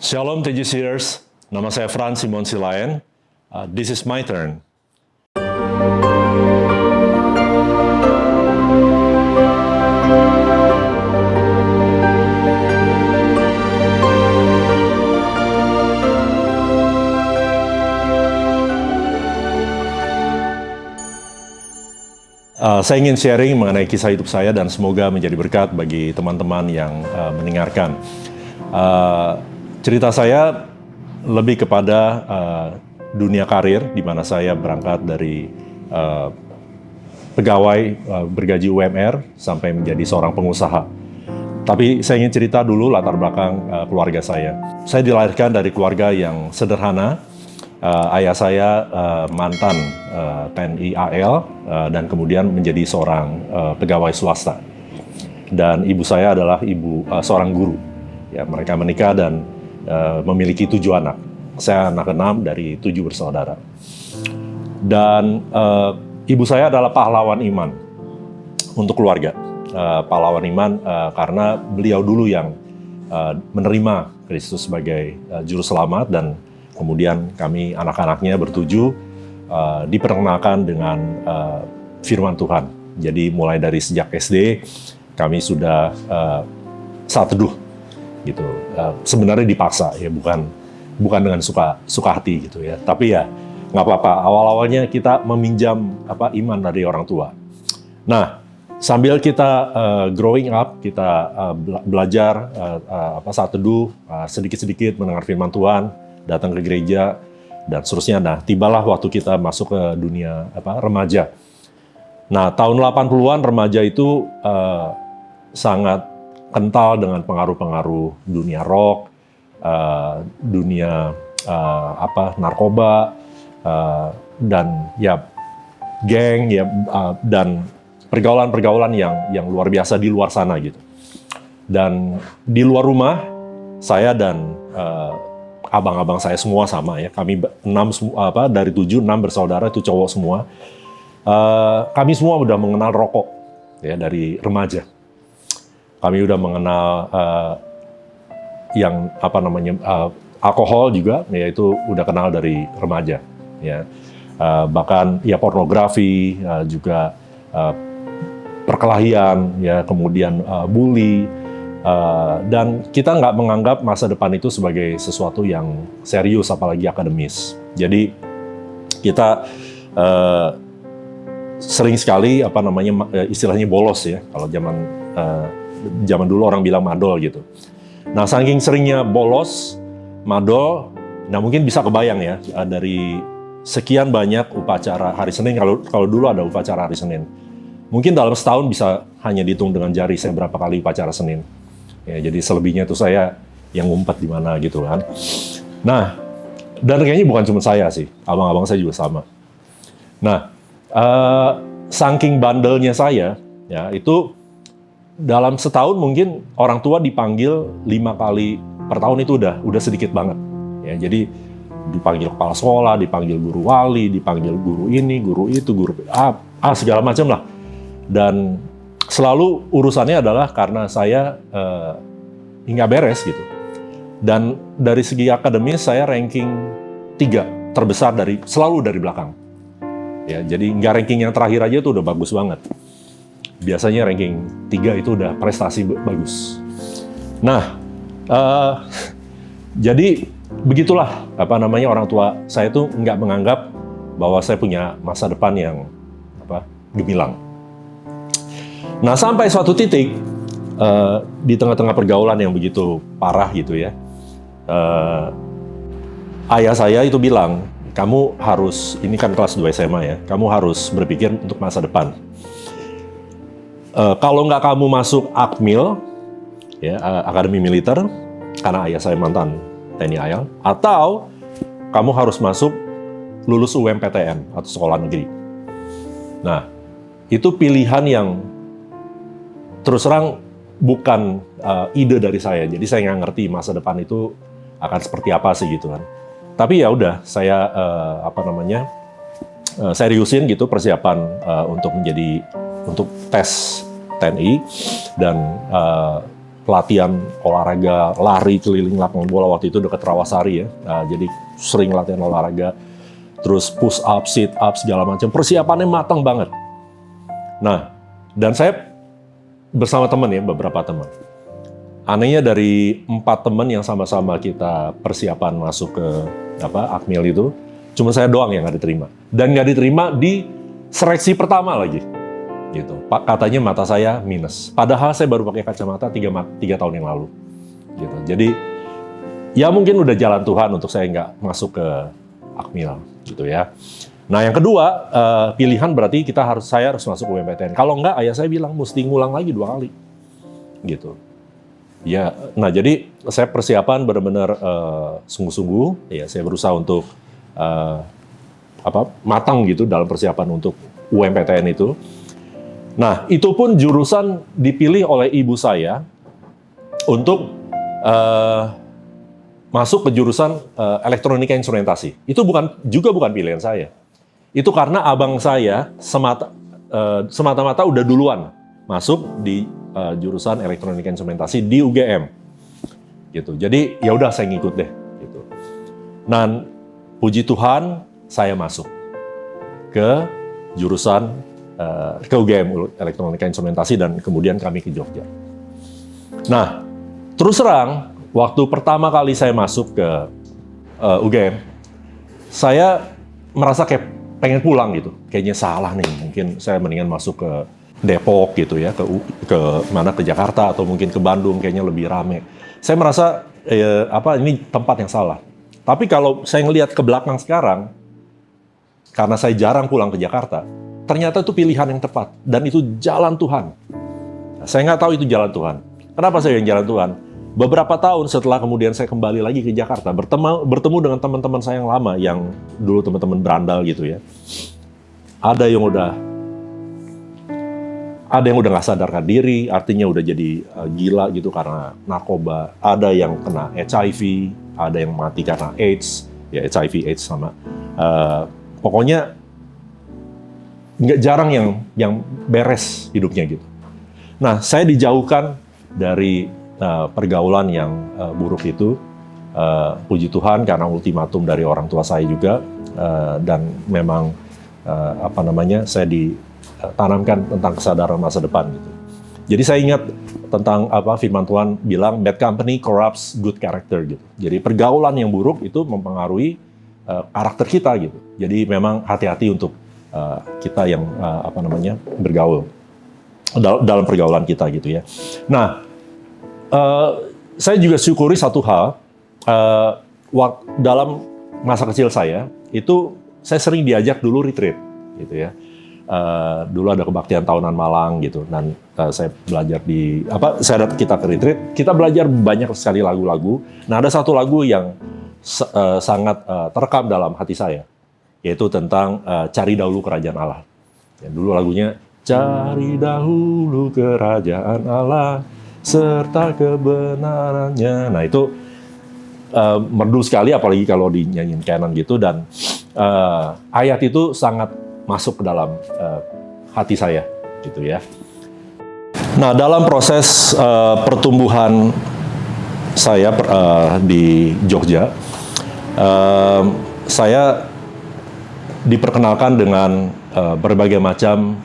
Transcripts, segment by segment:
Shalom TGCers, nama saya Frans Simon Silayan. This is my turn. Saya ingin sharing mengenai kisah hidup saya dan semoga menjadi berkat bagi teman-teman yang mendengarkan. Cerita saya lebih kepada dunia karir, di mana saya berangkat dari pegawai bergaji UMR sampai menjadi seorang pengusaha. Tapi saya ingin cerita dulu latar belakang keluarga saya. Saya dilahirkan dari keluarga yang sederhana. Ayah saya mantan TNI AL dan kemudian menjadi seorang pegawai swasta. Dan ibu saya adalah seorang guru. Ya, mereka menikah dan memiliki 7 anak. Saya anak ke-6 dari 7 bersaudara. Dan ibu saya adalah pahlawan iman untuk keluarga. Pahlawan iman karena beliau dulu yang menerima Kristus sebagai juru selamat, dan kemudian kami anak-anaknya bertujuh diperkenalkan dengan firman Tuhan. Jadi mulai dari sejak SD kami sudah saat teduh gitu. Sebenarnya dipaksa ya, bukan dengan suka hati gitu ya. Tapi ya nggak apa-apa. Awal-awalnya kita meminjam iman dari orang tua. Nah, sambil kita growing up, kita belajar saat teduh, sedikit-sedikit mendengar firman Tuhan, datang ke gereja dan seterusnya. Nah, tibalah waktu kita masuk ke dunia remaja. Nah, tahun 80-an remaja itu sangat kental dengan pengaruh-pengaruh dunia rock, dunia narkoba, dan ya geng ya, dan pergaulan-pergaulan yang luar biasa di luar sana gitu. Dan di luar rumah saya dan abang-abang saya semua sama ya, kami 6 dari 7, 6 bersaudara itu cowok semua. Kami semua udah mengenal rokok ya dari remaja. Kami udah mengenal alkohol juga, yaitu udah kenal dari remaja ya. Bahkan ya pornografi, juga perkelahian ya, kemudian bully. Dan kita nggak menganggap masa depan itu sebagai sesuatu yang serius, apalagi akademis. Jadi kita sering sekali istilahnya bolos ya, kalau zaman dulu orang bilang madol gitu. Nah, saking seringnya bolos, madol, nah mungkin bisa kebayang ya, dari sekian banyak upacara hari Senin, kalau dulu ada upacara hari Senin, mungkin dalam setahun bisa hanya dihitung dengan jari saya berapa kali upacara Senin. Ya, jadi selebihnya itu saya yang ngumpet di mana gitu kan. Nah, dan kayaknya bukan cuma saya sih, abang-abang saya juga sama. Nah, saking bandelnya saya, ya itu dalam setahun mungkin orang tua dipanggil 5 kali per tahun, itu udah sedikit banget. Ya, jadi dipanggil kepala sekolah, dipanggil guru wali, dipanggil guru ini, guru itu, guru segala macam lah. Dan selalu urusannya adalah karena saya nggak beres gitu. Dan dari segi akademis saya ranking 3 terbesar selalu dari belakang. Ya, jadi nggak ranking yang terakhir aja tuh udah bagus banget. Biasanya ranking 3 itu udah prestasi bagus. Nah, jadi begitulah orang tua saya tuh nggak menganggap bahwa saya punya masa depan yang gemilang. Nah, sampai suatu titik di tengah-tengah pergaulan yang begitu parah gitu ya, ayah saya itu bilang, kamu harus, ini kan kelas 2 SMA ya, kamu harus berpikir untuk masa depan. Kalau nggak kamu masuk Akmil, ya, Akademi Militer, karena ayah saya mantan TNI AL, atau kamu harus masuk lulus UMPTN atau sekolah negeri. Nah, itu pilihan yang terus terang bukan ide dari saya. Jadi saya nggak ngerti masa depan itu akan seperti apa sih gitu kan. Tapi ya udah, saya seriusin gitu persiapan untuk tes TNI, dan pelatihan olahraga lari keliling lapangan bola waktu itu dekat Rawasari ya. Jadi sering latihan olahraga, terus push up, sit up segala macam. Persiapannya matang banget. Nah, dan saya bersama teman ya, beberapa teman. Anehnya dari 4 teman yang sama-sama kita persiapan masuk ke Akmil itu, cuma saya doang yang nggak diterima. Dan nggak diterima di seleksi pertama lagi. Gitu. Katanya mata saya minus. Padahal saya baru pakai kacamata 3 tahun yang lalu. Gitu. Jadi ya mungkin udah jalan Tuhan untuk saya nggak masuk ke Akmil, gitu ya. Nah yang kedua pilihan berarti saya harus masuk UMPTN. Kalau nggak, ayah saya bilang mesti ngulang lagi 2 kali, gitu. Ya, nah jadi saya persiapan benar-benar sungguh-sungguh. Ya saya berusaha untuk matang gitu dalam persiapan untuk UMPTN itu. Nah, itu pun jurusan dipilih oleh ibu saya untuk masuk ke jurusan elektronika instrumentasi. Itu bukan pilihan saya. Itu karena abang saya semata-mata udah duluan masuk di jurusan elektronika instrumentasi di UGM. Gitu. Jadi ya udah saya ngikut deh. Gitu. Dan puji Tuhan saya masuk ke jurusan ke UGM elektronika instrumentasi dan kemudian kami ke Jogja. Nah, terus terang waktu pertama kali saya masuk ke UGM, saya merasa kayak pengen pulang gitu. Kayaknya salah nih, mungkin saya mendingan masuk ke Depok gitu ya, ke Jakarta atau mungkin ke Bandung, kayaknya lebih rame. Saya merasa ini tempat yang salah. Tapi kalau saya ngelihat ke belakang sekarang, karena saya jarang pulang ke Jakarta, ternyata itu pilihan yang tepat, dan itu jalan Tuhan. Nah, saya nggak tahu itu jalan Tuhan. Kenapa saya yang jalan Tuhan? Beberapa tahun setelah kemudian saya kembali lagi ke Jakarta, bertemu dengan teman-teman saya yang lama, yang dulu teman-teman berandal gitu ya. Ada yang udah nggak sadarkan diri, artinya udah jadi gila gitu karena narkoba. Ada yang kena HIV, ada yang mati karena AIDS, ya HIV/AIDS sama. Pokoknya nggak jarang yang beres hidupnya gitu. Nah, saya dijauhkan dari pergaulan yang buruk itu. Puji Tuhan karena ultimatum dari orang tua saya juga, dan memang saya ditanamkan tentang kesadaran masa depan gitu. Jadi saya ingat tentang firman Tuhan bilang bad company corrupts good character gitu. Jadi pergaulan yang buruk itu mempengaruhi karakter kita gitu. Jadi memang hati-hati untuk kita yang bergaul dalam pergaulan kita gitu ya. Nah, saya juga syukuri satu hal, dalam masa kecil saya itu saya sering diajak dulu retreat gitu ya. Dulu ada kebaktian tahunan Malang gitu, dan saya belajar kita ke retreat, kita belajar banyak sekali lagu-lagu. Nah, ada satu lagu yang sangat terekam dalam hati saya, yaitu tentang cari dahulu kerajaan Allah. Ya, dulu lagunya cari dahulu kerajaan Allah serta kebenarannya. Nah itu merdu sekali, apalagi kalau dinyanyiin canon gitu, dan ayat itu sangat masuk ke dalam hati saya gitu ya. Nah, dalam proses pertumbuhan saya di Jogja, saya diperkenalkan dengan berbagai macam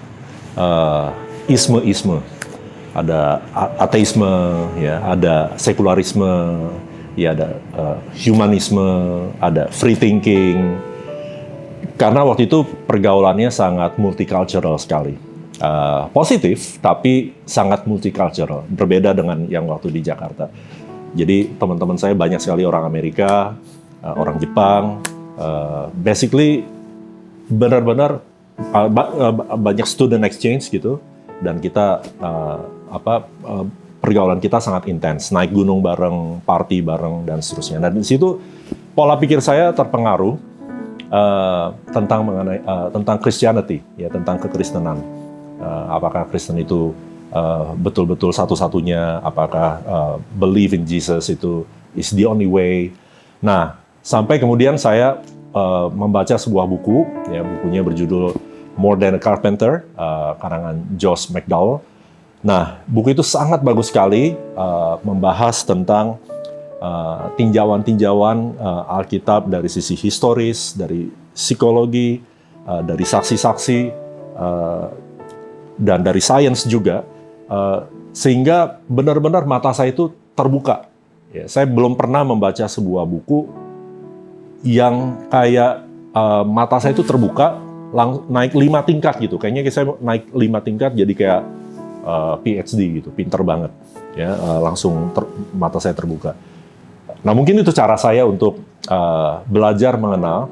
isme-isme. Ada ateisme, ya, ada sekularisme, ya, ada humanisme, ada free thinking. Karena waktu itu pergaulannya sangat multicultural sekali. Positif, tapi sangat multicultural. Berbeda dengan yang waktu di Jakarta. Jadi teman-teman saya banyak sekali orang Amerika, orang Jepang, basically benar-benar banyak student exchange gitu, dan kita pergaulan kita sangat intens, naik gunung bareng, party bareng, dan seterusnya. Dan di situ pola pikir saya terpengaruh tentang Christianity, ya, tentang kekristenan. Apakah Kristen itu betul-betul satu-satunya? Apakah believe in Jesus itu is the only way? Nah, sampai kemudian saya membaca sebuah buku, ya, bukunya berjudul More Than a Carpenter, karangan Josh McDowell. Nah, buku itu sangat bagus sekali membahas tentang tinjauan-tinjauan Alkitab dari sisi historis, dari psikologi, dari saksi-saksi, dan dari sains juga, sehingga benar-benar mata saya itu terbuka. Ya, saya belum pernah membaca sebuah buku yang kayak mata saya itu terbuka, naik 5 tingkat gitu. Kayaknya saya naik 5 tingkat jadi kayak PhD gitu, pinter banget. Ya, langsung mata saya terbuka. Nah, mungkin itu cara saya untuk belajar mengenal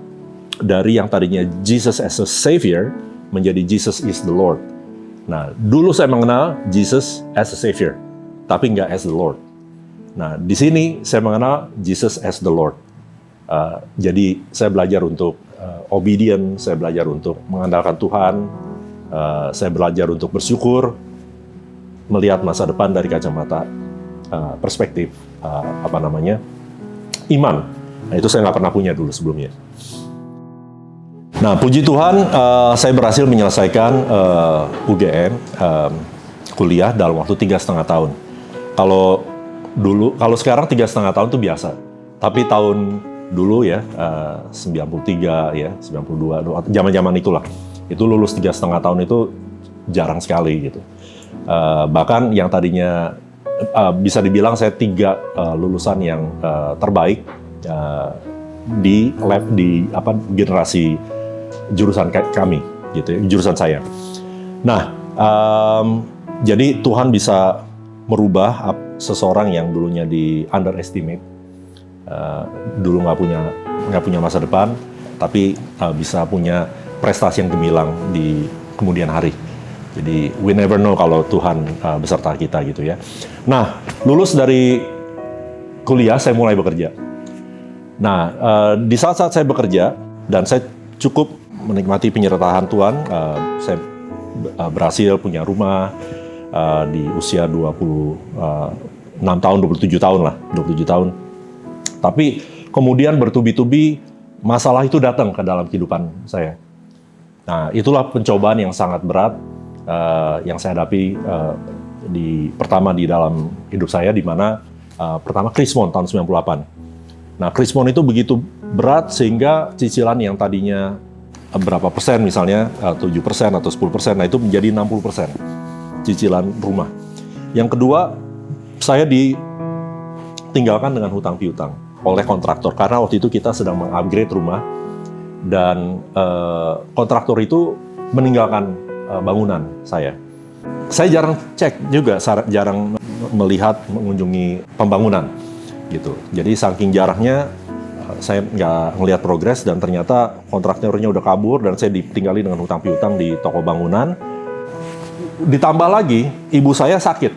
dari yang tadinya Jesus as a Savior menjadi Jesus is the Lord. Nah, dulu saya mengenal Jesus as a Savior, tapi nggak as the Lord. Nah, di sini saya mengenal Jesus as the Lord. Jadi saya belajar untuk obedient, saya belajar untuk mengandalkan Tuhan, saya belajar untuk bersyukur, melihat masa depan dari kacamata perspektif iman. Nah, itu saya nggak pernah punya dulu sebelumnya. Nah, puji Tuhan, saya berhasil menyelesaikan UGM kuliah dalam waktu 3,5 tahun. Kalau sekarang 3,5 tahun itu biasa, tapi tahun dulu ya 93 ya 92 zaman-zaman itulah, itu lulus 3,5 tahun itu jarang sekali gitu. Bahkan yang tadinya bisa dibilang saya 3 lulusan yang terbaik di generasi jurusan kami gitu ya, jurusan saya. Nah, jadi Tuhan bisa merubah seseorang yang dulunya di underestimate, dulu nggak punya masa depan, tapi bisa punya prestasi yang gemilang di kemudian hari. Jadi we never know kalau Tuhan beserta kita gitu ya. Nah, lulus dari kuliah saya mulai bekerja. Nah, di saat-saat saya bekerja dan saya cukup menikmati penyertaan Tuhan, saya berhasil punya rumah di usia 26 tahun, 27 tahun lah, 27 tahun. Tapi kemudian bertubi-tubi masalah itu datang ke dalam kehidupan saya. Nah, itulah pencobaan yang sangat berat yang saya hadapi pertama di dalam hidup saya, di mana pertama Krismon tahun 98. Nah, Krismon itu begitu berat sehingga cicilan yang tadinya berapa persen, misalnya 7% atau 10%, nah itu menjadi 60% cicilan rumah. Yang kedua, saya ditinggalkan dengan hutang piutang oleh kontraktor, karena waktu itu kita sedang mengupgrade rumah dan kontraktor itu meninggalkan bangunan saya. Saya jarang cek juga, jarang melihat, mengunjungi pembangunan gitu. Jadi saking jaraknya saya nggak ngelihat progres, dan ternyata kontraktornya udah kabur dan saya ditinggali dengan hutang piutang di toko bangunan. Ditambah lagi ibu saya sakit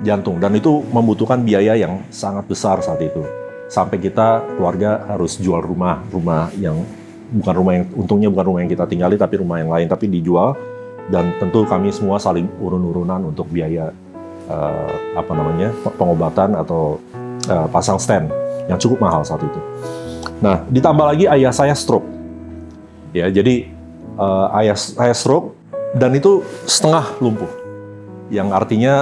jantung dan itu membutuhkan biaya yang sangat besar saat itu. Sampai kita keluarga harus jual rumah yang untungnya bukan rumah yang kita tinggali, tapi rumah yang lain, tapi dijual. Dan tentu kami semua saling urun-urunan untuk biaya pengobatan atau pasang stand yang cukup mahal saat itu. Nah, ditambah lagi ayah saya stroke. Ya, jadi ayah saya stroke dan itu setengah lumpuh. Yang artinya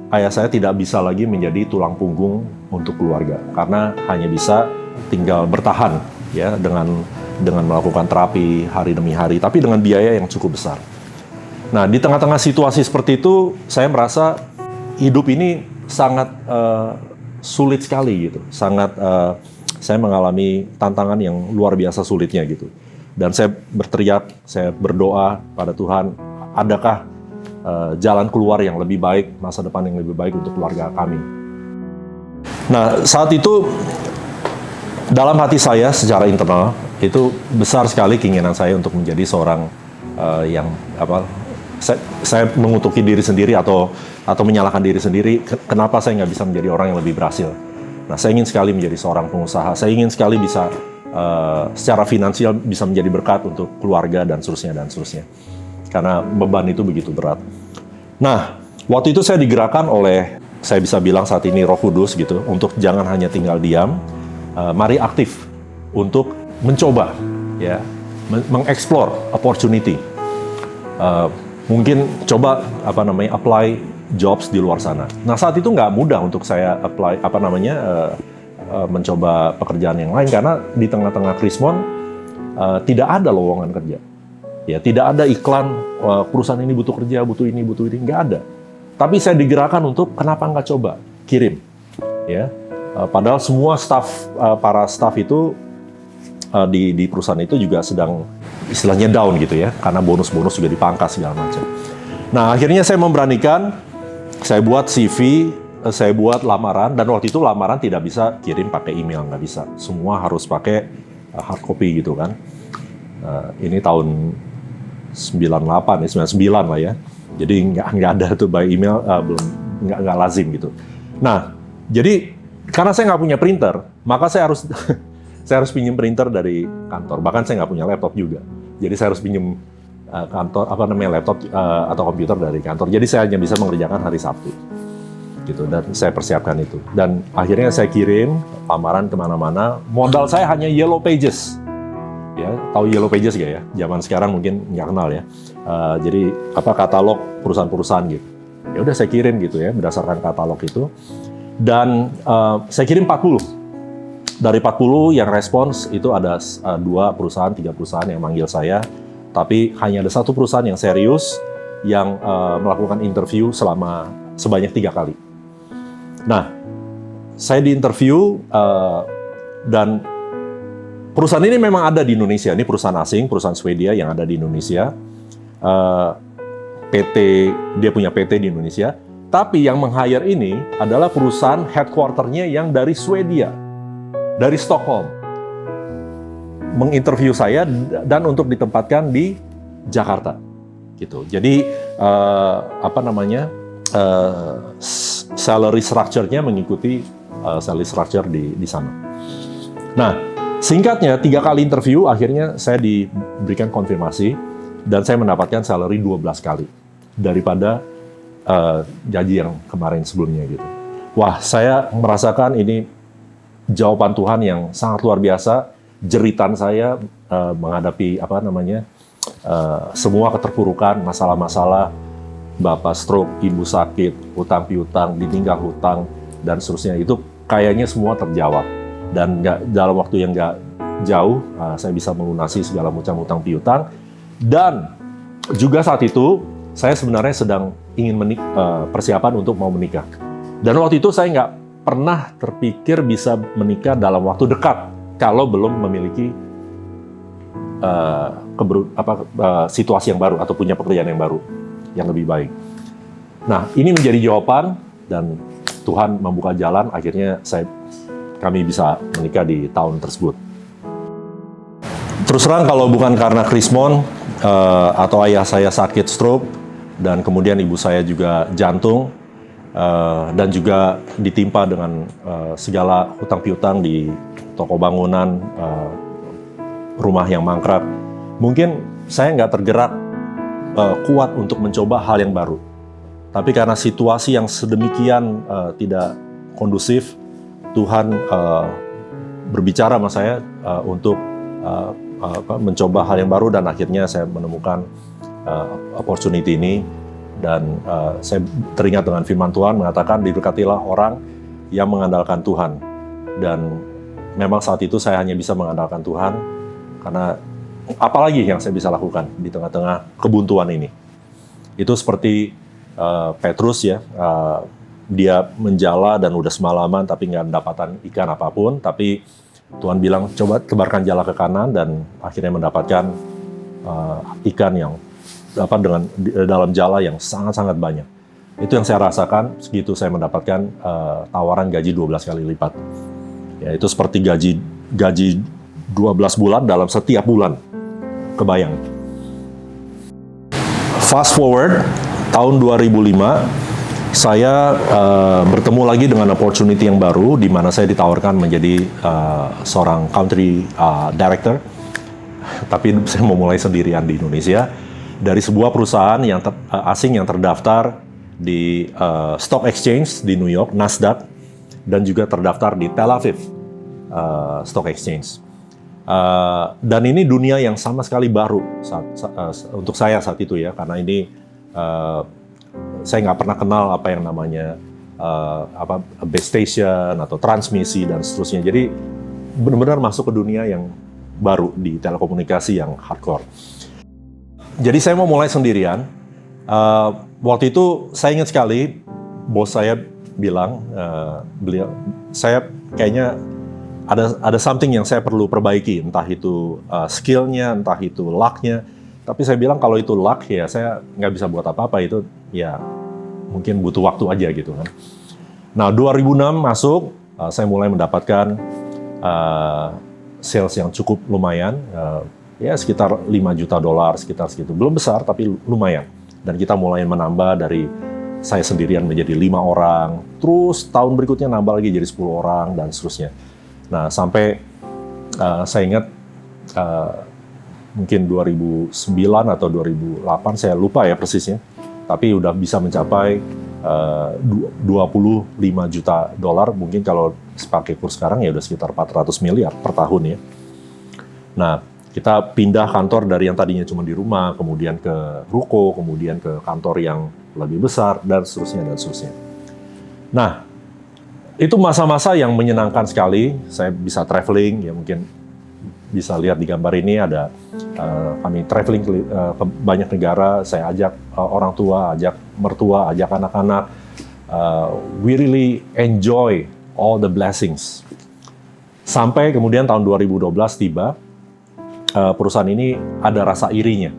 ayah saya tidak bisa lagi menjadi tulang punggung untuk keluarga karena hanya bisa tinggal bertahan ya dengan melakukan terapi hari demi hari, tapi dengan biaya yang cukup besar. Nah, di tengah-tengah situasi seperti itu, saya merasa hidup ini sangat sulit sekali gitu. Saya mengalami tantangan yang luar biasa sulitnya gitu. Dan saya berteriak, saya berdoa pada Tuhan, adakah jalan keluar yang lebih baik, masa depan yang lebih baik untuk keluarga kami. Nah, saat itu dalam hati saya secara internal itu besar sekali keinginan saya untuk menjadi seorang saya mengutuki diri sendiri atau menyalahkan diri sendiri, kenapa saya nggak bisa menjadi orang yang lebih berhasil. Nah, saya ingin sekali menjadi seorang pengusaha, saya ingin sekali bisa secara finansial bisa menjadi berkat untuk keluarga dan seterusnya. Karena beban itu begitu berat. Nah, waktu itu saya digerakkan oleh, saya bisa bilang saat ini Roh Kudus gitu, untuk jangan hanya tinggal diam, mari aktif untuk mencoba, ya, mengeksplor opportunity. mungkin coba apply jobs di luar sana. Nah, saat itu nggak mudah untuk saya apply mencoba pekerjaan yang lain karena di tengah-tengah Krismon tidak ada lowongan kerja. Ya, tidak ada iklan perusahaan ini butuh kerja, butuh ini, nggak ada. Tapi saya digerakkan untuk kenapa nggak coba kirim, ya. Padahal semua para staff itu di perusahaan itu juga sedang istilahnya down gitu ya, karena bonus-bonus juga dipangkas segala macam. Nah, akhirnya saya memberanikan, saya buat CV, saya buat lamaran, dan waktu itu lamaran tidak bisa kirim pakai email, nggak bisa. Semua harus pakai hard copy gitu kan. Ini tahun 98 ya, 99 lah ya. Jadi nggak ada tuh by email, belum nggak lazim gitu. Nah, jadi karena saya nggak punya printer, maka saya harus saya harus pinjam printer dari kantor. Bahkan saya nggak punya laptop juga. Jadi saya harus pinjam laptop atau komputer dari kantor. Jadi saya hanya bisa mengerjakan hari Sabtu. Gitu, dan saya persiapkan itu. Dan akhirnya saya kirim lamaran kemana-mana. Modal saya hanya Yellow Pages. Ya, tahu Yellow Pages gak ya? Zaman sekarang mungkin nggak kenal ya. Jadi katalog perusahaan-perusahaan gitu. Ya udah saya kirim gitu ya, berdasarkan katalog itu. Dan saya kirim 40. Dari 40 yang respons itu ada 2 perusahaan, 3 perusahaan yang manggil saya. Tapi hanya ada 1 perusahaan yang serius yang melakukan interview sebanyak 3 kali. Nah, saya diinterview dan perusahaan ini memang ada di Indonesia. Ini perusahaan asing, perusahaan Swedia yang ada di Indonesia. Dia punya PT di Indonesia. Tapi yang meng-hire ini adalah perusahaan headquarter-nya yang dari Swedia, dari Stockholm. Menginterview saya dan untuk ditempatkan di Jakarta. Gitu. Jadi salary structure-nya mengikuti salary structure di sana. Nah, singkatnya 3 kali interview akhirnya saya diberikan konfirmasi dan saya mendapatkan salary 12 kali daripada gaji yang kemarin sebelumnya gitu. Wah, saya merasakan ini jawaban Tuhan yang sangat luar biasa. Jeritan saya menghadapi semua keterpurukan, masalah-masalah, bapak stroke, ibu sakit, hutang piutang, ditinggal hutang, dan seterusnya. Itu kayaknya semua terjawab. Dan dalam waktu yang nggak jauh, saya bisa melunasi segala macam hutang piutang. Dan juga saat itu, saya sebenarnya sedang ingin persiapan untuk mau menikah. Dan waktu itu saya nggak pernah terpikir bisa menikah dalam waktu dekat, kalau belum memiliki situasi yang baru atau punya pekerjaan yang baru yang lebih baik. Nah, ini menjadi jawaban dan Tuhan membuka jalan. Akhirnya kami bisa menikah di tahun tersebut. Terus terang kalau bukan karena Krismon atau ayah saya sakit stroke dan kemudian ibu saya juga jantung dan juga ditimpa dengan segala hutang piutang di toko bangunan, rumah yang mangkrak, mungkin saya nggak tergerak kuat untuk mencoba hal yang baru. Tapi karena situasi yang sedemikian tidak kondusif, Tuhan berbicara sama saya untuk mencoba hal yang baru, dan akhirnya saya menemukan opportunity ini. Dan saya teringat dengan firman Tuhan mengatakan, diberkatilah orang yang mengandalkan Tuhan. Dan memang saat itu saya hanya bisa mengandalkan Tuhan, karena apalagi yang saya bisa lakukan di tengah-tengah kebuntuan ini. Itu seperti Petrus ya, dia menjala dan udah semalaman tapi nggak mendapatkan ikan apapun, tapi Tuhan bilang coba tebarkan jala ke kanan, dan akhirnya mendapatkan ikan yang dalam jala yang sangat-sangat banyak. Itu yang saya rasakan, segitu saya mendapatkan tawaran gaji 12 kali lipat. Ya, itu seperti gaji 12 bulan dalam setiap bulan. Kebayang. Fast forward, tahun 2005, saya bertemu lagi dengan opportunity yang baru, di mana saya ditawarkan menjadi seorang country director. Tapi saya mau mulai sendirian di Indonesia, dari sebuah perusahaan yang asing yang terdaftar di Stock Exchange di New York, Nasdaq, dan juga terdaftar di Tel Aviv Stock Exchange. Dan ini dunia yang sama sekali baru untuk saya saat itu ya, karena ini uh, saya nggak pernah kenal apa yang namanya base station atau transmisi dan seterusnya. Jadi benar-benar masuk ke dunia yang baru di telekomunikasi yang hardcore. Jadi saya mau mulai sendirian. Waktu itu saya ingat sekali bos saya bilang, saya kayaknya ada something yang saya perlu perbaiki, entah itu skill-nya, entah itu luck-nya. Tapi saya bilang kalau itu luck ya saya nggak bisa buat apa-apa, itu ya mungkin butuh waktu aja gitu kan. Nah 2006 masuk, saya mulai mendapatkan sales yang cukup lumayan, ya sekitar $5 juta, sekitar segitu. Belum besar tapi lumayan. Dan kita mulai menambah dari saya sendirian menjadi 5 orang, terus tahun berikutnya nambah lagi jadi 10 orang dan seterusnya. Nah sampai saya ingat mungkin 2009 atau 2008, saya lupa ya persisnya, tapi udah bisa mencapai $25 juta, mungkin kalau pakai kurs sekarang ya udah sekitar 400 miliar per tahun ya. Nah, kita pindah kantor dari yang tadinya cuma di rumah, kemudian ke ruko, kemudian ke kantor yang lebih besar, dan seterusnya, dan seterusnya. Nah, itu masa-masa yang menyenangkan sekali. Saya bisa traveling, ya mungkin bisa lihat di gambar ini ada kami traveling ke banyak negara. Saya ajak orang tua, ajak mertua, ajak anak-anak. We really enjoy all the blessings. Sampai kemudian tahun 2012 tiba, perusahaan ini ada rasa irinya.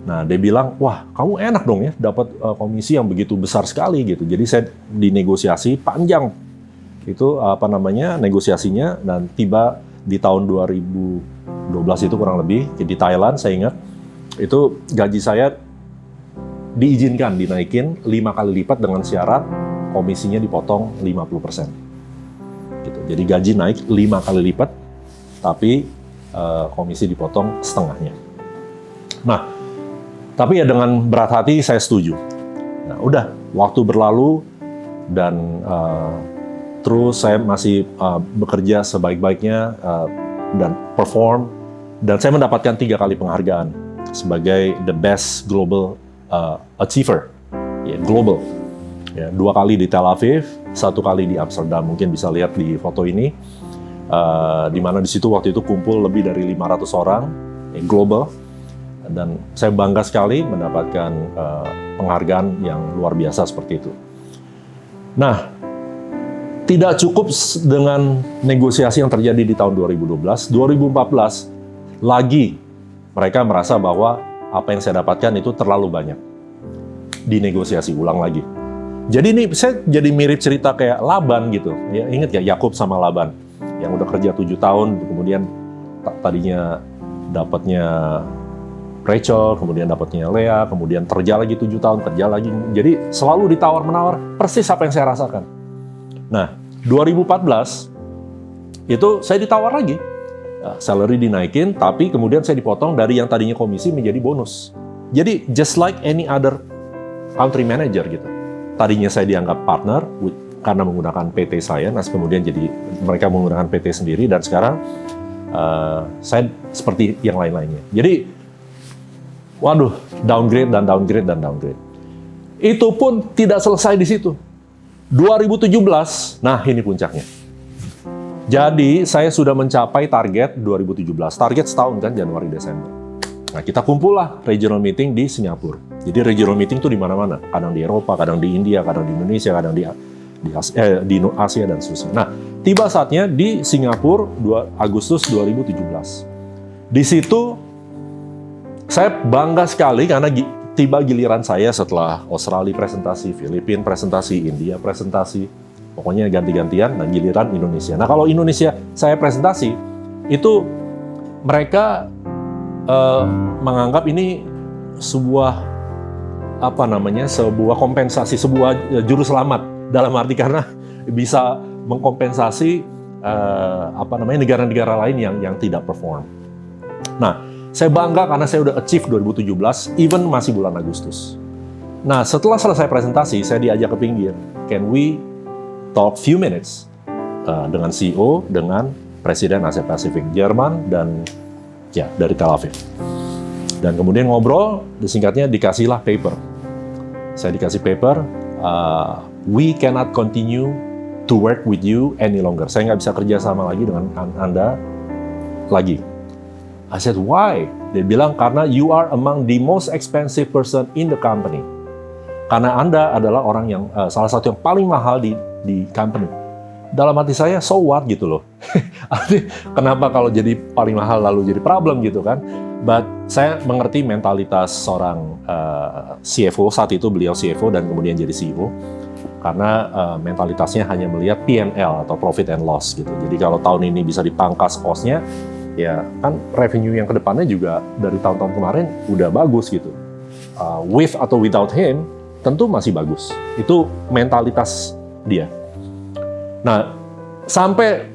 Nah, dia bilang, wah kamu enak dong ya dapat komisi yang begitu besar sekali gitu. Jadi saya dinegosiasi panjang itu negosiasinya, dan tiba di tahun 2012 itu kurang lebih di Thailand, saya ingat itu gaji saya diizinkan dinaikin 5 kali lipat dengan syarat komisinya dipotong 50%. Gitu. Jadi gaji naik 5 kali lipat, tapi komisi dipotong setengahnya. Nah, tapi ya dengan berat hati saya setuju. Nah, udah waktu berlalu dan terus saya masih bekerja sebaik-baiknya dan perform, dan saya mendapatkan 3 kali penghargaan sebagai the best global achiever, ya, global. Ya, 2 kali di Tel Aviv, 1 kali di Amsterdam. Mungkin bisa lihat di foto ini, di mana di situ waktu itu kumpul lebih dari 500 orang, ya, global. Dan saya bangga sekali mendapatkan penghargaan yang luar biasa seperti itu. Nah, tidak cukup dengan negosiasi yang terjadi di tahun 2012, 2014 lagi mereka merasa bahwa apa yang saya dapatkan itu terlalu banyak. Dinegosiasi ulang lagi. Jadi ini saya jadi mirip cerita kayak Laban gitu. Ya, ingat ya Yakub sama Laban yang udah kerja 7 tahun, kemudian tadinya dapatnya Rachel, kemudian dapatnya Lea, kemudian kerja lagi 7 tahun, kerja lagi. Jadi selalu ditawar-menawar, persis apa yang saya rasakan. Nah, 2014 itu saya ditawar lagi, salary dinaikin, tapi kemudian saya dipotong dari yang tadinya komisi menjadi bonus. Jadi just like any other country manager gitu. Tadinya saya dianggap partner karena menggunakan PT saya, nah kemudian jadi mereka menggunakan PT sendiri, dan sekarang saya seperti yang lain-lainnya. Jadi, waduh, downgrade dan downgrade dan downgrade. Itu pun tidak selesai di situ. 2017, nah ini puncaknya. Jadi saya sudah mencapai target 2017. Target setahun kan, Januari Desember. Nah kita kumpul lah regional meeting di Singapura. Jadi regional meeting tuh di mana-mana. Kadang di Eropa, kadang di India, kadang di Indonesia, kadang di Asia dan seterusnya. Nah tiba saatnya di Singapura 2 Agustus 2017. Di situ saya bangga sekali karena tiba giliran saya setelah Australia presentasi, Filipina presentasi, India presentasi, pokoknya ganti-gantian, nah giliran Indonesia. Nah kalau Indonesia saya presentasi, itu mereka menganggap ini sebuah sebuah kompensasi, sebuah juru selamat, dalam arti karena bisa mengkompensasi negara-negara lain yang tidak perform. Nah, saya bangga karena saya udah achieve 2017, even masih bulan Agustus. Nah, setelah selesai presentasi, saya diajak ke pinggir. Can we talk few minutes dengan CEO, dengan Presiden Asia Pasifik Jerman, dan ya dari Tel Aviv. Dan kemudian ngobrol, singkatnya dikasihlah paper. Saya dikasih paper, we cannot continue to work with you any longer. Saya nggak bisa kerja sama lagi dengan Anda lagi. I said, why? Dia bilang, karena you are among the most expensive person in the company. Karena Anda adalah orang yang salah satu yang paling mahal di company. Dalam hati saya, so what gitu loh. Kenapa kalau jadi paling mahal lalu jadi problem gitu kan? But saya mengerti mentalitas seorang CFO, saat itu beliau CFO dan kemudian jadi CEO. Karena mentalitasnya hanya melihat P&L atau profit and loss gitu. Jadi kalau tahun ini bisa dipangkas cost-nya, ya kan revenue yang kedepannya juga dari tahun-tahun kemarin udah bagus gitu. With atau without him, tentu masih bagus. Itu mentalitas dia. Nah, sampai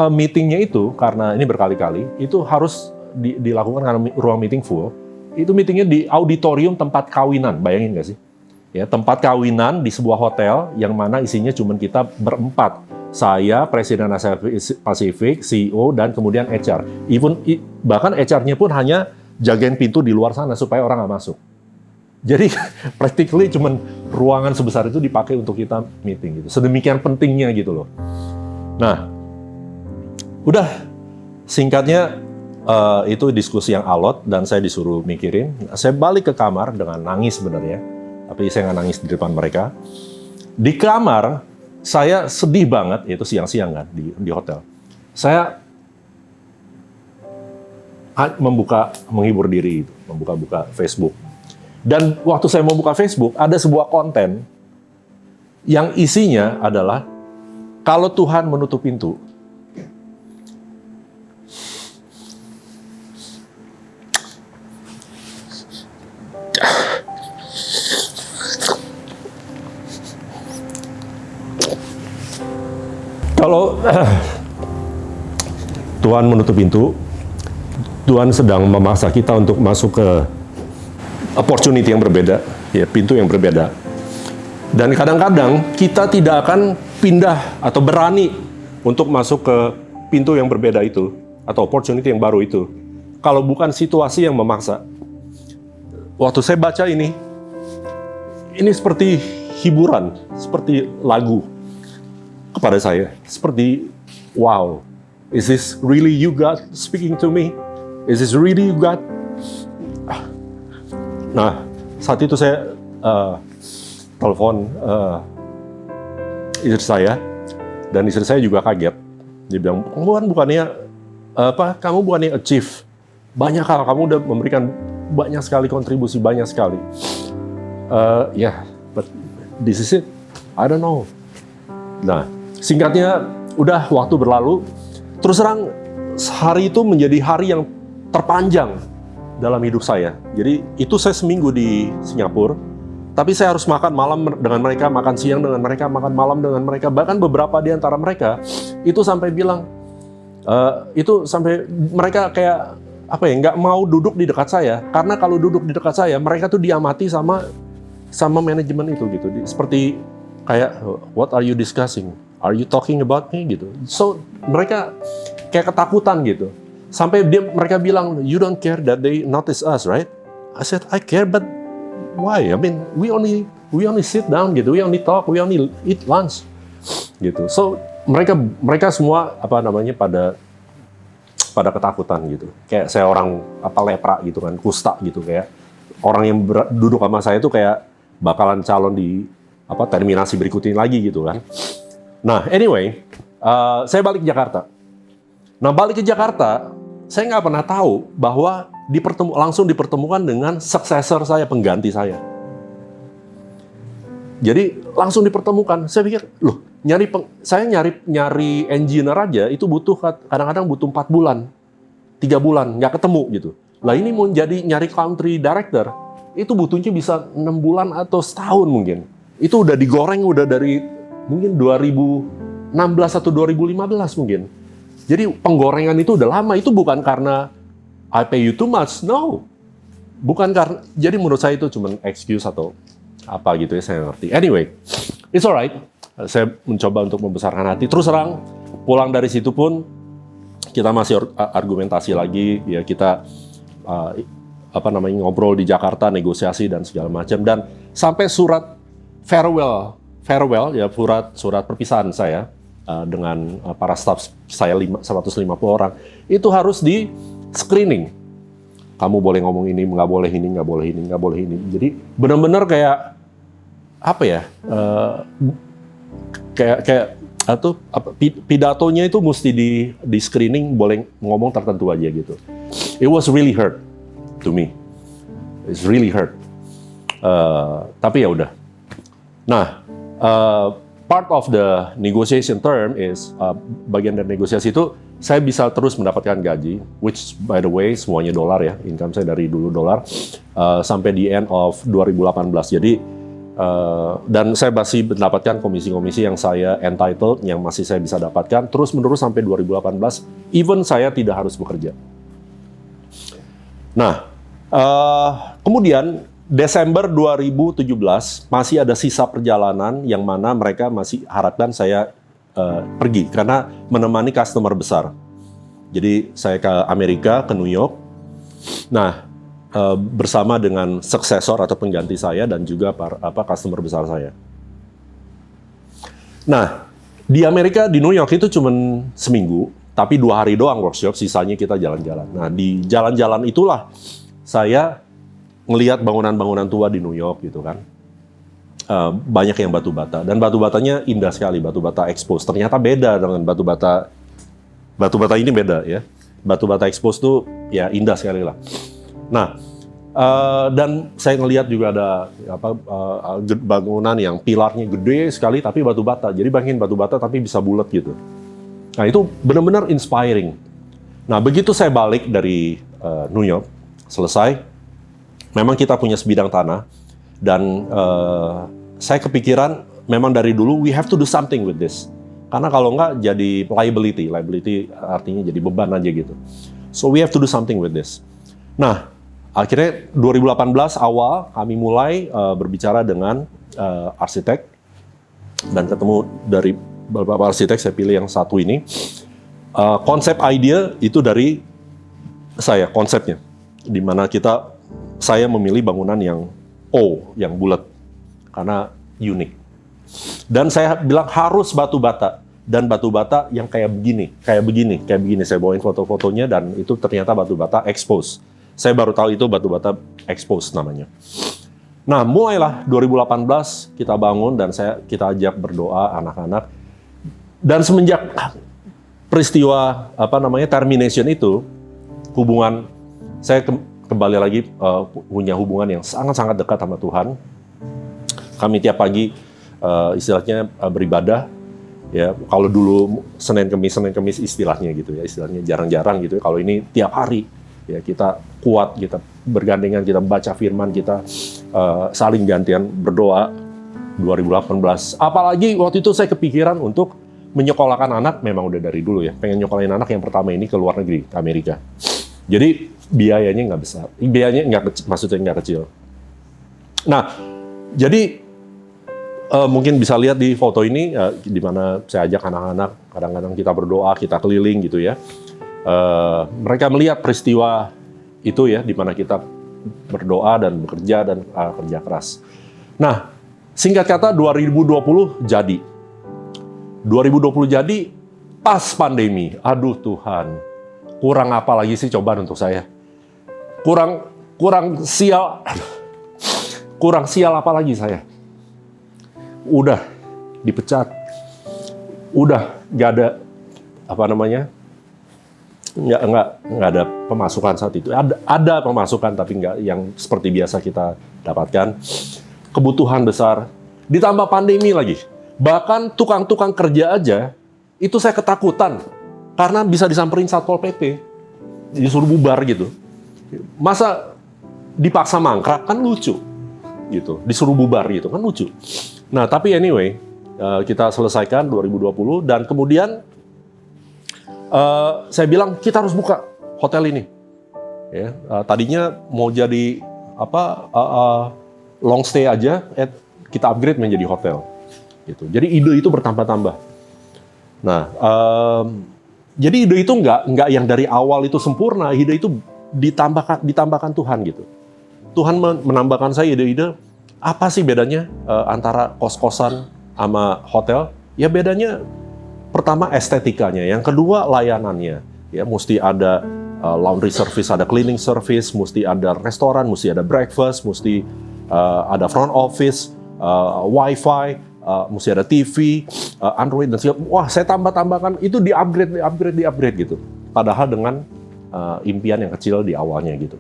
meetingnya itu, karena ini berkali-kali, itu harus dilakukan karena ruang meeting full. Itu meetingnya di auditorium tempat kawinan, bayangin nggak sih? Ya, tempat kawinan di sebuah hotel yang mana isinya cuma kita berempat. Saya, Presiden Asia Pasifik, CEO, dan kemudian HR. Bahkan HR-nya pun hanya jagain pintu di luar sana supaya orang nggak masuk. Jadi, practically cuma ruangan sebesar itu dipakai untuk kita meeting gitu. Sedemikian pentingnya gitu loh. Nah, udah singkatnya itu diskusi yang alot dan saya disuruh mikirin. Saya balik ke kamar dengan nangis sebenarnya. Tapi saya nggak nangis di depan mereka. Di kamar, saya sedih banget, itu siang-siang kan, di hotel. Saya menghibur diri, membuka Facebook. Dan waktu saya membuka Facebook, ada sebuah konten yang isinya adalah, kalau Tuhan menutup pintu, kalau Tuhan menutup pintu, Tuhan sedang memaksa kita untuk masuk ke opportunity yang berbeda, ya, pintu yang berbeda. Dan kadang-kadang kita tidak akan pindah atau berani untuk masuk ke pintu yang berbeda itu, atau opportunity yang baru itu, kalau bukan situasi yang memaksa. Waktu saya baca ini seperti hiburan, seperti lagu kepada saya, seperti wow, is this really you God speaking to me? Is this really you God? Nah, saat itu saya telepon istri saya, dan istri saya juga kaget. Dia bilang, kamu bukannya achieve banyak hal, kamu udah memberikan banyak sekali kontribusi, banyak sekali. Yeah, but this is it. I don't know. Nah, singkatnya, udah waktu berlalu, terus terang hari itu menjadi hari yang terpanjang dalam hidup saya. Jadi itu saya seminggu di Singapura, tapi saya harus makan malam dengan mereka, makan siang dengan mereka, makan malam dengan mereka. Bahkan beberapa di antara mereka itu sampai bilang, mereka kayak nggak mau duduk di dekat saya, karena kalau duduk di dekat saya, mereka tuh diamati sama manajemen itu gitu. Seperti kayak, what are you discussing? Are you talking about me gitu? So mereka kayak ketakutan gitu. Sampai mereka bilang, you don't care that they notice us, right? I said, I care, but why? I mean, we only sit down gitu, we only talk, we only eat lunch gitu. So mereka semua pada ketakutan gitu. Kayak saya orang lepra gitu kan, kusta gitu, kayak orang yang duduk sama saya itu kayak bakalan calon di terminasi berikutnya lagi gitu kan. Nah, anyway, saya balik ke Jakarta. Nah, balik ke Jakarta, saya nggak pernah tahu bahwa langsung dipertemukan dengan successor saya, pengganti saya. Jadi langsung dipertemukan. Saya pikir, loh, saya nyari engineer aja itu kadang-kadang butuh 4 bulan, 3 bulan, nggak ketemu gitu. Lah ini mau nyari country director, itu butuhnya bisa 6 bulan atau setahun mungkin. Itu udah digoreng udah dari mungkin 2016 atau 2015 mungkin. Jadi penggorengan itu udah lama, itu bukan karena I pay you too much, no. Bukan karena, jadi menurut saya itu cuma excuse atau apa gitu ya, saya ngerti. Anyway, it's alright. Saya mencoba untuk membesarkan hati. Terus terang, pulang dari situ pun kita masih argumentasi lagi, ya kita ngobrol di Jakarta, negosiasi dan segala macam, dan sampai surat farewell ya, surat perpisahan saya dengan para staff saya 150 orang itu harus di screening. Kamu boleh ngomong ini, nggak boleh ini, nggak boleh ini, nggak boleh ini. Jadi benar-benar kayak apa ya? Pidatonya itu mesti di screening, boleh ngomong tertentu aja gitu. It was really hurt to me. It's really hurt. Tapi ya udah. Nah, part of the negotiation term is bagian dari negosiasi itu saya bisa terus mendapatkan gaji, which by the way semuanya dolar ya, income saya dari dulu dolar, sampai di end of 2018. Jadi dan saya masih mendapatkan komisi-komisi yang saya entitled, yang masih saya bisa dapatkan terus menerus sampai 2018, even saya tidak harus bekerja. Nah, kemudian Desember 2017 masih ada sisa perjalanan yang mana mereka masih harapkan saya pergi karena menemani customer besar. Jadi saya ke Amerika, ke New York. Nah, bersama dengan suksesor atau pengganti saya dan juga customer besar saya. Nah, di Amerika, di New York itu cuma seminggu, tapi 2 hari doang workshop, sisanya kita jalan-jalan. Nah, di jalan-jalan itulah saya ngelihat bangunan-bangunan tua di New York gitu kan. Banyak yang batu bata, dan batu batanya indah sekali, batu bata expose. Ternyata beda dengan batu bata ini beda ya. Batu bata expose tuh ya indah sekali lah. Nah, dan saya ngelihat juga ada bangunan yang pilarnya gede sekali tapi batu bata. Jadi bayangin batu bata tapi bisa bulat gitu. Nah, itu benar-benar inspiring. Nah, begitu saya balik dari New York, selesai, memang kita punya sebidang tanah, dan saya kepikiran memang dari dulu we have to do something with this. Karena kalau nggak jadi liability artinya jadi beban aja gitu. So we have to do something with this. Nah, akhirnya 2018 awal kami mulai berbicara dengan arsitek, dan ketemu dari beberapa arsitek, saya pilih yang satu ini. Konsep idea itu dari saya, konsepnya. Di mana saya memilih bangunan yang yang bulat karena unik. Dan saya bilang harus batu bata, dan batu bata yang kayak begini. Saya bawain foto-fotonya, dan itu ternyata batu bata expose. Saya baru tahu itu batu bata expose namanya. Nah, mulailah 2018 kita bangun, dan kita ajak berdoa anak-anak. Dan semenjak peristiwa termination itu, hubungan saya kembali lagi punya hubungan yang sangat-sangat dekat sama Tuhan. Kami tiap pagi istilahnya beribadah ya. Kalau dulu Senin Kemis istilahnya gitu ya, istilahnya jarang-jarang gitu ya. Kalau ini tiap hari ya, kita kuat, kita bergandengan, kita baca firman, kita saling gantian berdoa. 2018 apalagi waktu itu saya kepikiran untuk menyekolahkan anak, memang udah dari dulu ya, pengen nyekolahin anak yang pertama ini ke luar negeri, ke Amerika. Jadi biayanya nggak besar, maksudnya nggak kecil. Nah, jadi mungkin bisa lihat di foto ini di mana saya ajak anak-anak, kadang-kadang kita berdoa, kita keliling gitu ya. Mereka melihat peristiwa itu ya, di mana kita berdoa dan bekerja dan kerja keras. Nah, singkat kata 2020 jadi. 2020 jadi pas pandemi. Aduh Tuhan, kurang apa lagi sih cobaan untuk saya? Kurang sial apa lagi saya? Udah dipecat, udah nggak ada nggak ada pemasukan saat itu. Ada pemasukan tapi nggak yang seperti biasa kita dapatkan. Kebutuhan besar, ditambah pandemi lagi. Bahkan tukang-tukang kerja aja itu saya ketakutan karena bisa disamperin Satpol PP, disuruh bubar gitu. Masa dipaksa mangkrak, kan lucu gitu, disuruh bubar gitu kan lucu. Nah, tapi anyway, kita selesaikan 2020, dan kemudian saya bilang kita harus buka hotel ini. Ya, tadinya mau jadi long stay aja, kita upgrade menjadi hotel. Gitu. Jadi ide itu bertambah-tambah. Nah, jadi ide itu nggak yang dari awal itu sempurna. Ide itu ditambahkan Tuhan gitu. Tuhan menambahkan saya ide-ide, apa sih bedanya antara kos-kosan sama hotel? Ya bedanya pertama estetikanya, yang kedua layanannya. Ya mesti ada laundry service, ada cleaning service, mesti ada restoran, mesti ada breakfast, mesti ada front office, wifi, mesti ada TV, Android dan segala. Wah, saya tambahkan itu di-upgrade gitu. Padahal dengan impian yang kecil di awalnya gitu.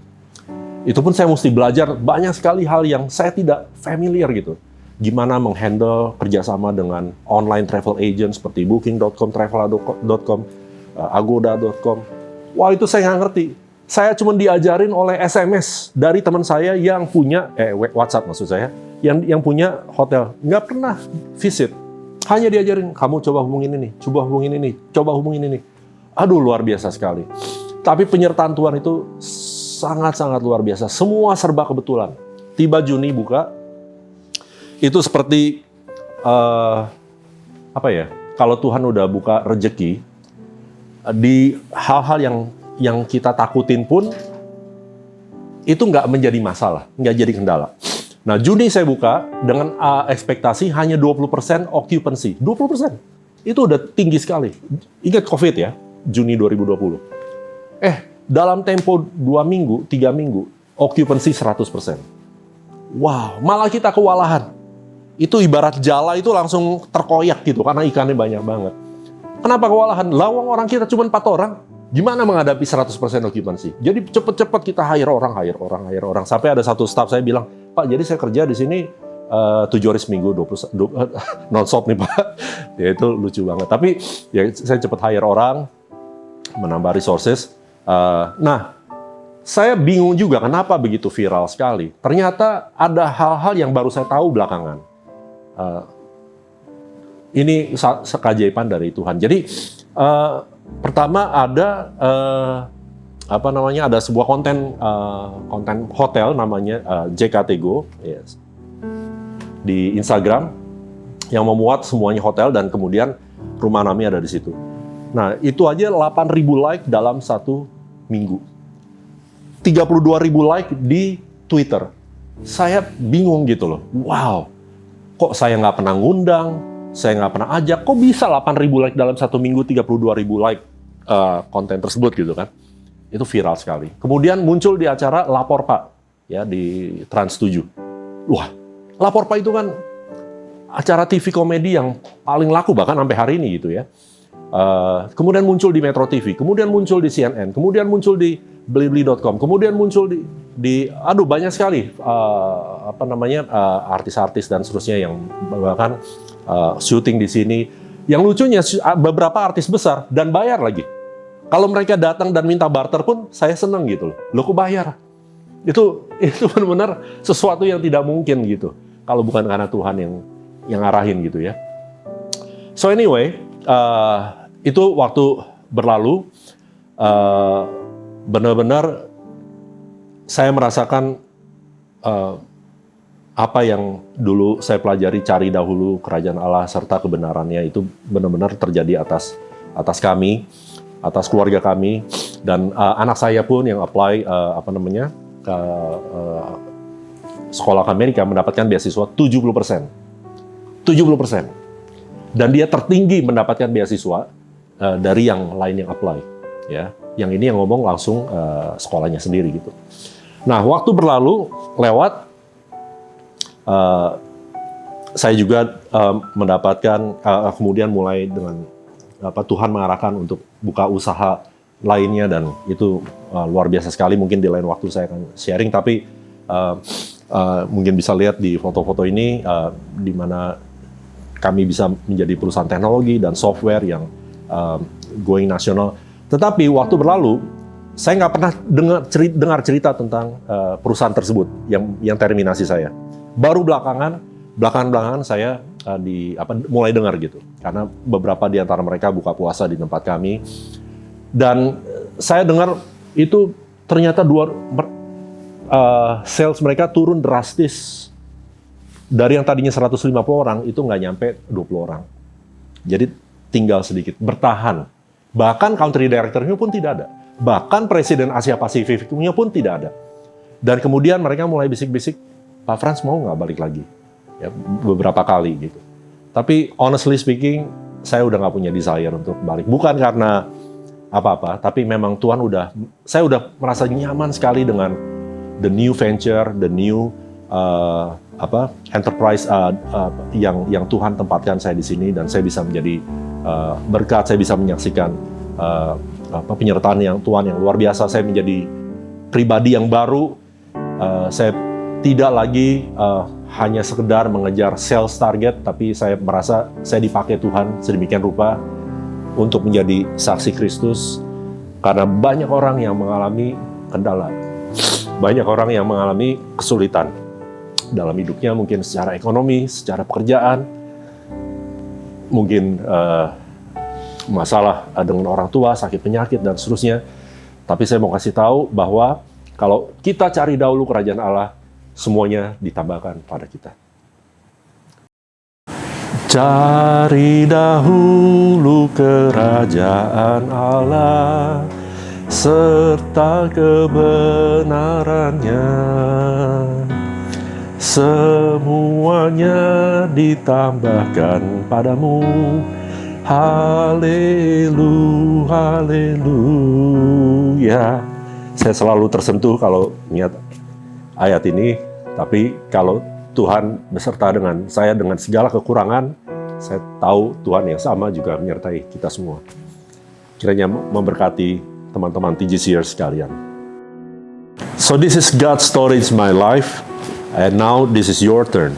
Itu pun saya mesti belajar banyak sekali hal yang saya tidak familiar gitu. Gimana menghandle kerjasama dengan online travel agent seperti Booking.com, Traveloka.com, Agoda.com. Wah, itu saya nggak ngerti. Saya cuma diajarin oleh SMS dari teman saya yang punya, WhatsApp maksud saya, yang punya hotel. Nggak pernah visit. Hanya diajarin, kamu coba hubungin ini, coba hubungin ini, coba hubungin ini. Aduh, luar biasa sekali. Tapi penyertaan Tuhan itu sangat-sangat luar biasa. Semua serba kebetulan. Tiba Juni buka, itu seperti kalau Tuhan udah buka rezeki di hal-hal yang kita takutin pun itu nggak menjadi masalah, nggak jadi kendala. Nah, Juni saya buka dengan ekspektasi hanya 20% occupancy. 20%. Itu udah tinggi sekali. Ingat COVID ya, Juni 2020. Dalam tempo 2 minggu, 3 minggu, occupancy 100%. Wow, malah kita kewalahan. Itu ibarat jala itu langsung terkoyak gitu, karena ikannya banyak banget. Kenapa kewalahan? Lawang orang kita cuma 4 orang. Gimana menghadapi 100% occupancy? Jadi cepet-cepet kita hire orang. Sampai ada satu staff saya bilang, Pak, jadi saya kerja di sini 7 hari seminggu, 20 non-stop nih Pak. Ya itu lucu banget. Tapi ya saya cepet hire orang, menambah resources. Nah, saya bingung juga kenapa begitu viral sekali. Ternyata ada hal-hal yang baru saya tahu belakangan. Ini keajaiban dari Tuhan. Jadi pertama ada ada sebuah konten hotel namanya JKT Go, yes, di Instagram yang memuat semuanya hotel dan kemudian rumah Nami ada di situ. Nah, itu aja 8.000 like dalam 1 minggu. 32.000 like di Twitter. Saya bingung gitu loh. Wow, kok saya nggak pernah ngundang, saya nggak pernah ajak, kok bisa 8.000 like dalam 1 minggu, 32.000 like konten tersebut gitu kan. Itu viral sekali. Kemudian muncul di acara Lapor Pak, ya di Trans 7. Wah, Lapor Pak itu kan acara TV komedi yang paling laku bahkan sampai hari ini gitu ya. Kemudian muncul di Metro TV, kemudian muncul di CNN, kemudian muncul di Blibli.com, kemudian muncul di banyak sekali artis-artis dan seterusnya yang bahkan syuting di sini. Yang lucunya beberapa artis besar dan bayar lagi. Kalau mereka datang dan minta barter pun saya seneng gitu loh. Loh kok bayar? Itu benar-benar sesuatu yang tidak mungkin gitu. Kalau bukan karena Tuhan yang arahin gitu ya. So anyway, itu waktu berlalu, benar-benar saya merasakan apa yang dulu saya pelajari, cari dahulu kerajaan Allah serta kebenarannya, itu benar-benar terjadi atas kami, atas keluarga kami, dan anak saya pun yang apply ke sekolah ke Amerika mendapatkan beasiswa 70%. 70%. Dan dia tertinggi mendapatkan beasiswa dari yang lain yang apply, ya. Yang ini yang ngomong langsung sekolahnya sendiri gitu. Nah, waktu berlalu lewat, saya juga mendapatkan kemudian mulai dengan Tuhan mengarahkan untuk buka usaha lainnya, dan itu luar biasa sekali. Mungkin di lain waktu saya akan sharing, tapi mungkin bisa lihat di foto-foto ini di mana kami bisa menjadi perusahaan teknologi dan software yang going nasional. Tetapi waktu berlalu, saya nggak pernah dengar cerita tentang perusahaan tersebut yang terminasi saya. Baru belakangan saya mulai dengar gitu, karena beberapa di antara mereka buka puasa di tempat kami, dan saya dengar itu ternyata sales mereka turun drastis. Dari yang tadinya 150 orang, itu nggak nyampe 20 orang. Jadi tinggal sedikit, bertahan. Bahkan country director-nya pun tidak ada. Bahkan Presiden Asia Pasifiknya pun tidak ada. Dan kemudian mereka mulai bisik-bisik, Pak Frans mau nggak balik lagi? Ya, beberapa kali gitu. Tapi honestly speaking, saya udah nggak punya desire untuk balik. Bukan karena apa-apa, tapi memang saya udah merasa nyaman sekali dengan the new venture, the new enterprise yang Tuhan tempatkan saya di sini, dan saya bisa menjadi berkat, saya bisa menyaksikan penyertaan yang Tuhan yang luar biasa. Saya menjadi pribadi yang baru. Saya tidak lagi hanya sekedar mengejar sales target, tapi saya merasa saya dipakai Tuhan sedemikian rupa untuk menjadi saksi Kristus, karena banyak orang yang mengalami kendala, banyak orang yang mengalami kesulitan dalam hidupnya, mungkin secara ekonomi, secara pekerjaan, mungkin masalah dengan orang tua, sakit penyakit, dan seterusnya. Tapi saya mau kasih tahu bahwa kalau kita cari dahulu kerajaan Allah, semuanya ditambahkan pada kita. Cari dahulu kerajaan Allah serta kebenarannya, semuanya ditambahkan padamu. Haleluya, haleluya. Saya selalu tersentuh kalau lihat ayat ini, tapi kalau Tuhan beserta dengan saya dengan segala kekurangan, saya tahu Tuhan yang sama juga menyertai kita semua. Kiranya memberkati teman-teman TGCers sekalian. So this is God's story in my life, and now this is your turn.